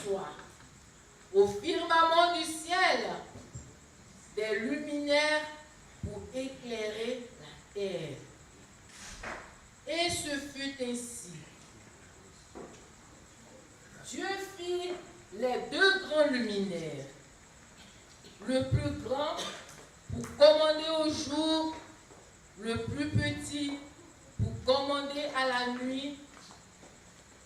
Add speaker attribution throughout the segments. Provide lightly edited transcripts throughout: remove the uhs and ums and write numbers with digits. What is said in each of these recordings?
Speaker 1: soit au firmament du ciel des luminaires pour éclairer la terre. Et ce fut ainsi. Dieu fit les deux grands luminaires, le plus grand pour commander au jour, le plus petit pour commander à la nuit.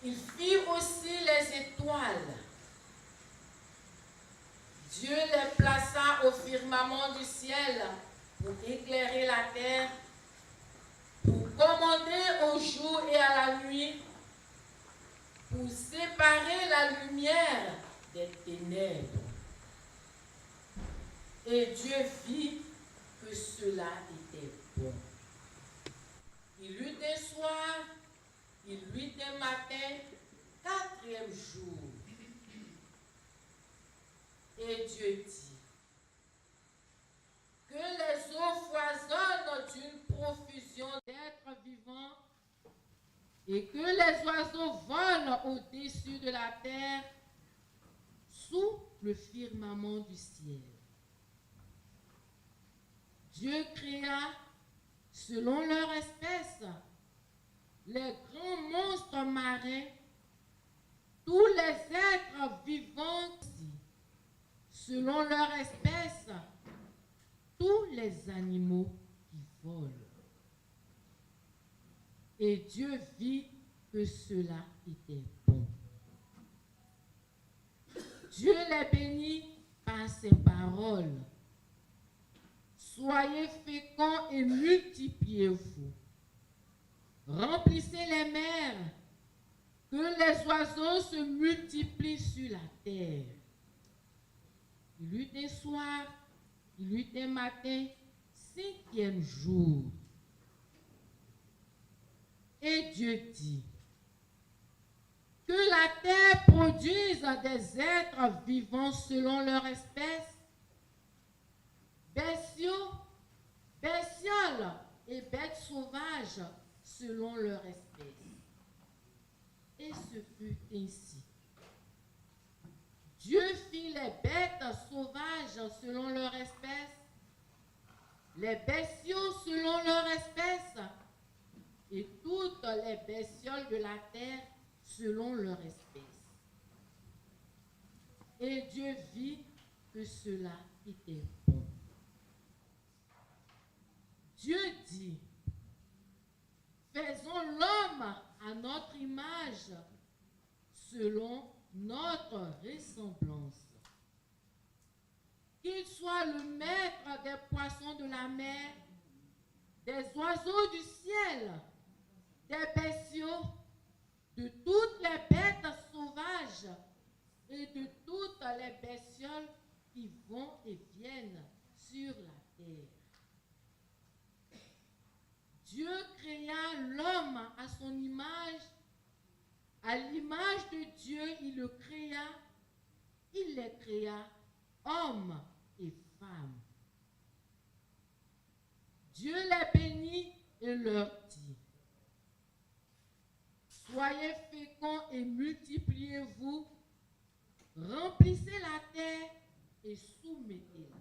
Speaker 1: Il fit aussi les étoiles. Dieu les plaça au firmament du ciel pour éclairer la terre, pour commander au jour et à la nuit, pour séparer la lumière des ténèbres. Et Dieu vit que cela était bon. Il eut un soir, il eut un matin, quatrième jour. Et Dieu dit que les eaux foisonnent d'une profusion d'êtres vivants et que les oiseaux volent au-dessus de la terre sous le firmament du ciel. Dieu créa, selon leur espèce, les grands monstres marins, tous les êtres vivants, selon leur espèce, tous les animaux qui volent. Et Dieu vit que cela était bon. Dieu les bénit par ses paroles. Soyez féconds et multipliez-vous. Remplissez les mers, que les oiseaux se multiplient sur la terre. Il eut un soir, il eut un matin, cinquième jour. Et Dieu dit que la terre produise des êtres vivants selon leur espèce, bestiaux, bestioles et bêtes sauvages selon leur espèce. Et ce fut ainsi. Dieu fit les bêtes sauvages selon leur espèce, les bestiaux selon leur espèce, et toutes les bestioles de la terre selon leur espèce. Et Dieu vit que cela était bon. Dieu dit, faisons l'homme à notre image, selon notre ressemblance. Qu'il soit le maître des poissons de la mer, des oiseaux du ciel, des bestiaux, de toutes les bêtes sauvages et de toutes les bestioles qui vont et viennent sur la terre. Dieu créa l'homme à son image. À l'image de Dieu, il le créa. Il les créa, hommes et femmes. Dieu les bénit et leur dit, soyez féconds et multipliez-vous, remplissez la terre et soumettez-la.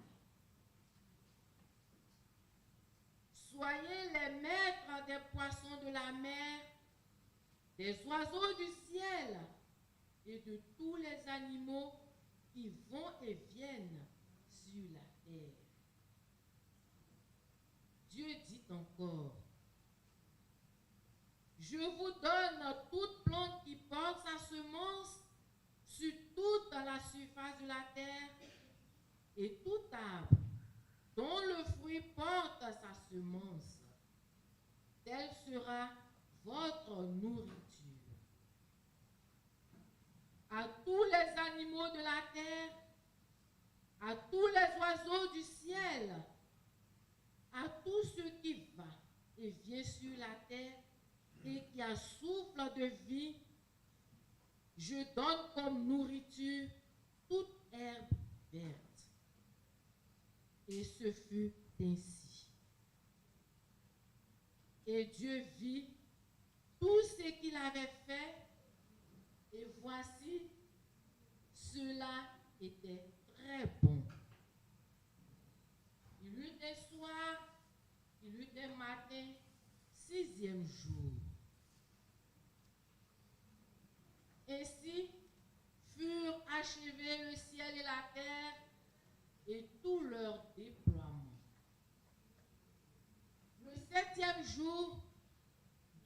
Speaker 1: Soyez les maîtres des poissons de la mer, des oiseaux du ciel et de tous les animaux qui vont et viennent sur la terre. Dieu dit encore, je vous donne toute plante qui porte sa semence sur toute la surface de la terre et tout arbre dont le fruit porte sa semence. Telle sera votre nourriture. À tous les animaux de la terre, à tous les oiseaux du ciel, à tout ce qui va et vient sur la terre et qui a souffle de vie, je donne comme nourriture toute herbe verte. Et ce fut ainsi. Et Dieu vit tout ce qu'il avait fait, et voici, cela était très bon. Il eut des soirs, il eut des matins, 6e jour. Ainsi furent achevés le ciel et la terre et tout leur déploiement. Le 7e jour,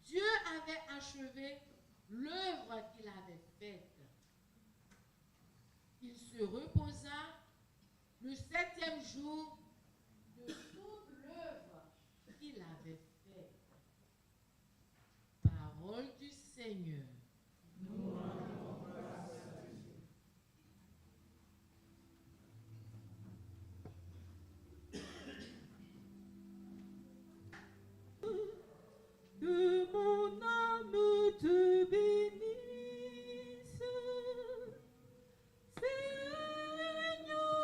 Speaker 1: Dieu avait achevé l'œuvre qu'il avait faite. Il se reposa le 7e jour de toute l'œuvre qu'il avait faite. Parole du Seigneur. Nous rendons grâce à Dieu.
Speaker 2: Que mon âme te bénisse, Seigneur,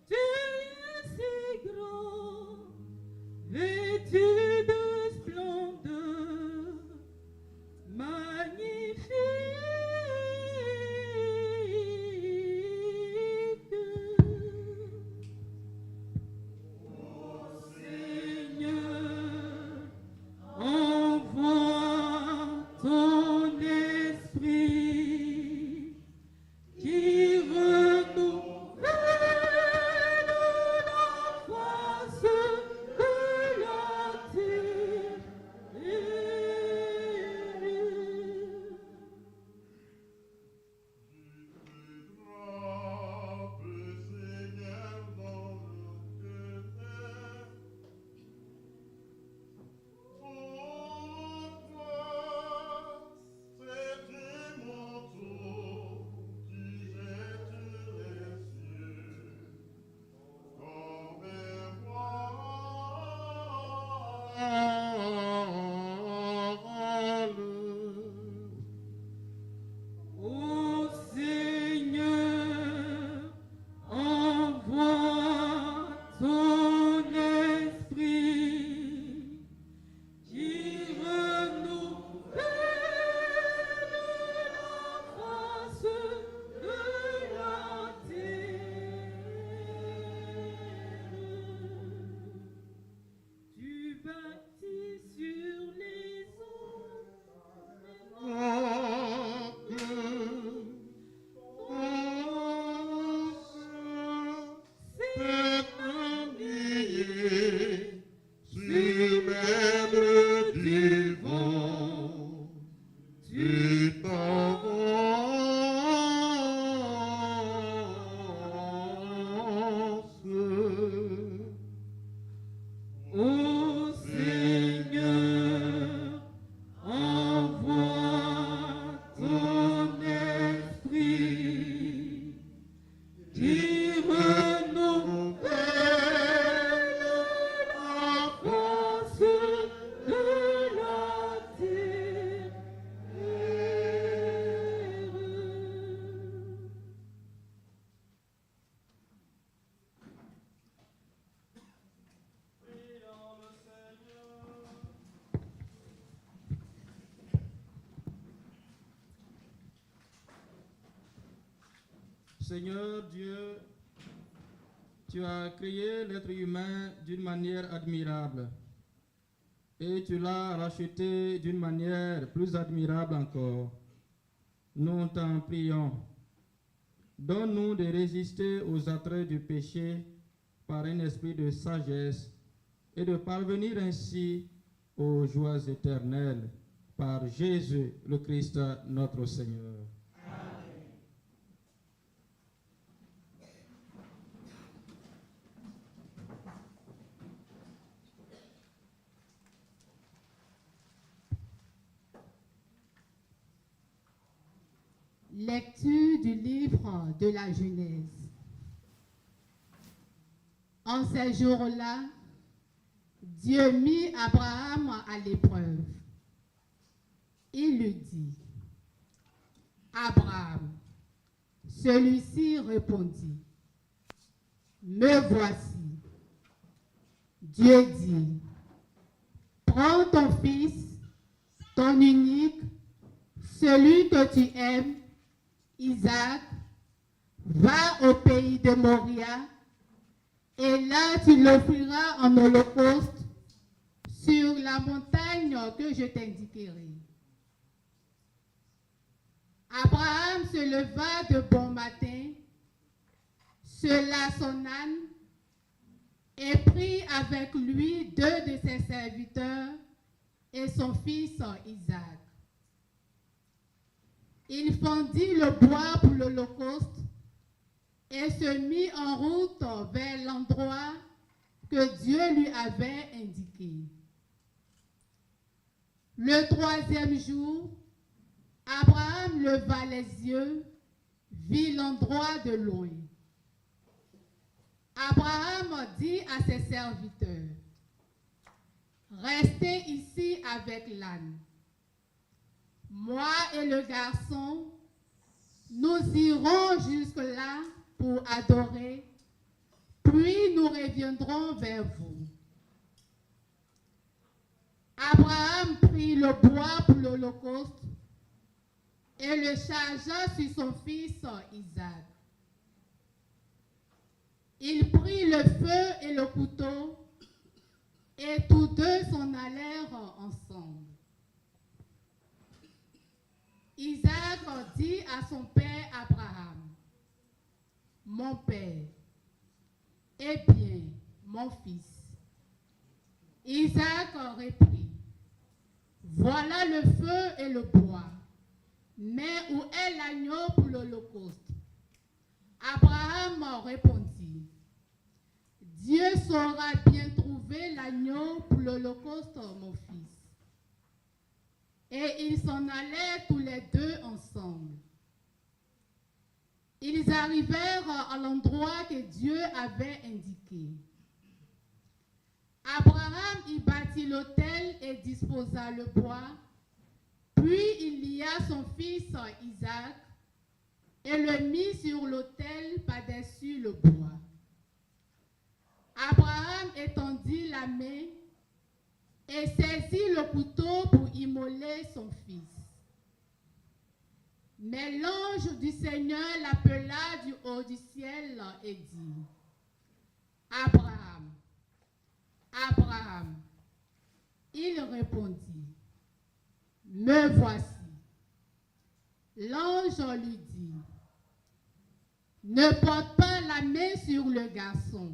Speaker 2: tu es si grand, vêtu de splendeur, magnifique.
Speaker 3: Seigneur Dieu, tu as créé l'être humain d'une manière admirable et tu l'as racheté d'une manière plus admirable encore. Nous t'en prions. Donne-nous de résister aux attraits du péché par un esprit de sagesse et de parvenir ainsi aux joies éternelles par Jésus le Christ notre Seigneur.
Speaker 4: Lecture du livre de la Genèse. En ces jours-là, Dieu mit Abraham à l'épreuve. Il lui dit, Abraham, celui-ci répondit, me voici. Dieu dit, prends ton fils, ton unique, celui que tu aimes, Isaac, Va au pays de Moria, et là tu l'offriras en holocauste sur la montagne que je t'indiquerai. Abraham se leva de bon matin, sella son âne et prit avec lui 2 de ses serviteurs et son fils Isaac. Il fendit le bois pour l'holocauste et se mit en route vers l'endroit que Dieu lui avait indiqué. Le 3e jour, Abraham leva les yeux, vit l'endroit de loin. Abraham dit à ses serviteurs, « Restez ici avec l'âne. Moi et le garçon, nous irons jusque-là pour adorer, puis nous reviendrons vers vous. » Abraham prit le bois pour l'holocauste et le chargea sur son fils Isaac. Il prit le feu et le couteau, et tous deux s'en allèrent ensemble. Isaac dit à son père Abraham, « Mon père, eh bien, mon fils. » Isaac reprit, « Voilà le feu et le bois, mais où est l'agneau pour l'holocauste? » Abraham répondit, « Dieu saura bien trouver l'agneau pour l'holocauste, mon fils. » Et ils s'en allaient tous les deux ensemble. Ils arrivèrent à l'endroit que Dieu avait indiqué. Abraham y bâtit l'autel et disposa le bois, puis il lia son fils Isaac et le mit sur l'autel par-dessus le bois. Abraham étendit la main et saisit le couteau pour immoler son fils. Mais l'ange du Seigneur l'appela du haut du ciel et dit, « Abraham, Abraham. » Il répondit, « Me voici. » L'ange lui dit, « Ne porte pas la main sur le garçon.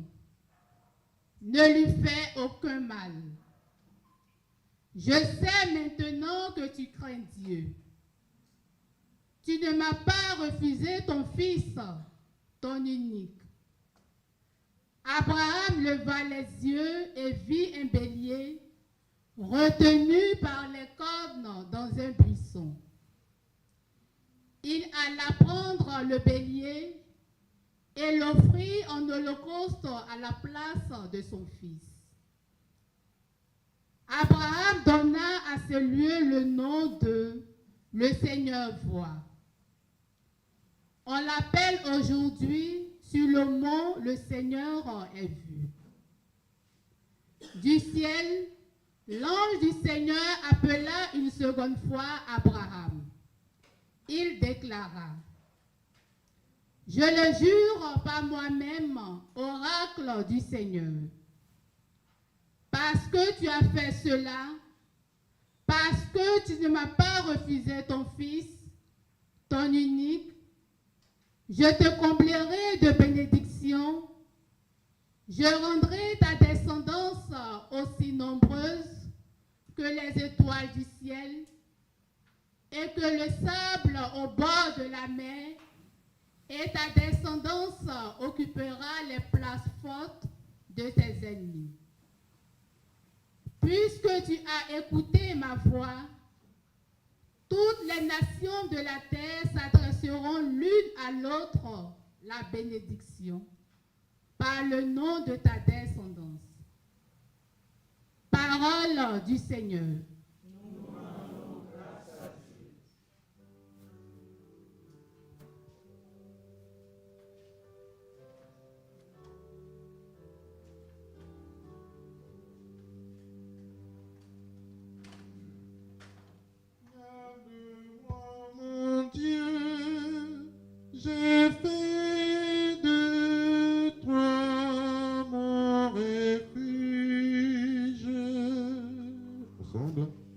Speaker 4: Ne lui fais aucun mal. Je sais maintenant que tu crains Dieu. Tu ne m'as pas refusé ton fils, ton unique. » Abraham leva les yeux et vit un bélier retenu par les cornes dans un buisson. Il alla prendre le bélier et l'offrit en holocauste à la place de son fils. Abraham donna à ce lieu le nom de « Le Seigneur voit ». On l'appelle aujourd'hui sur le mont « Le Seigneur est vu ». Du ciel, l'ange du Seigneur appela une seconde fois Abraham. Il déclara, « Je le jure par moi-même, oracle du Seigneur, parce que tu as fait cela, parce que tu ne m'as pas refusé ton fils, ton unique, je te comblerai de bénédictions, je rendrai ta descendance aussi nombreuse que les étoiles du ciel et que le sable au bord de la mer, et ta descendance occupera les places fortes de tes ennemis. Puisque tu as écouté ma voix, toutes les nations de la terre s'adresseront l'une à l'autre la bénédiction par le nom de ta descendance. Parole du Seigneur.
Speaker 5: Nous rendons grâce à Dieu.
Speaker 3: Regarde-moi, mon Dieu, j'ai fait ensemble.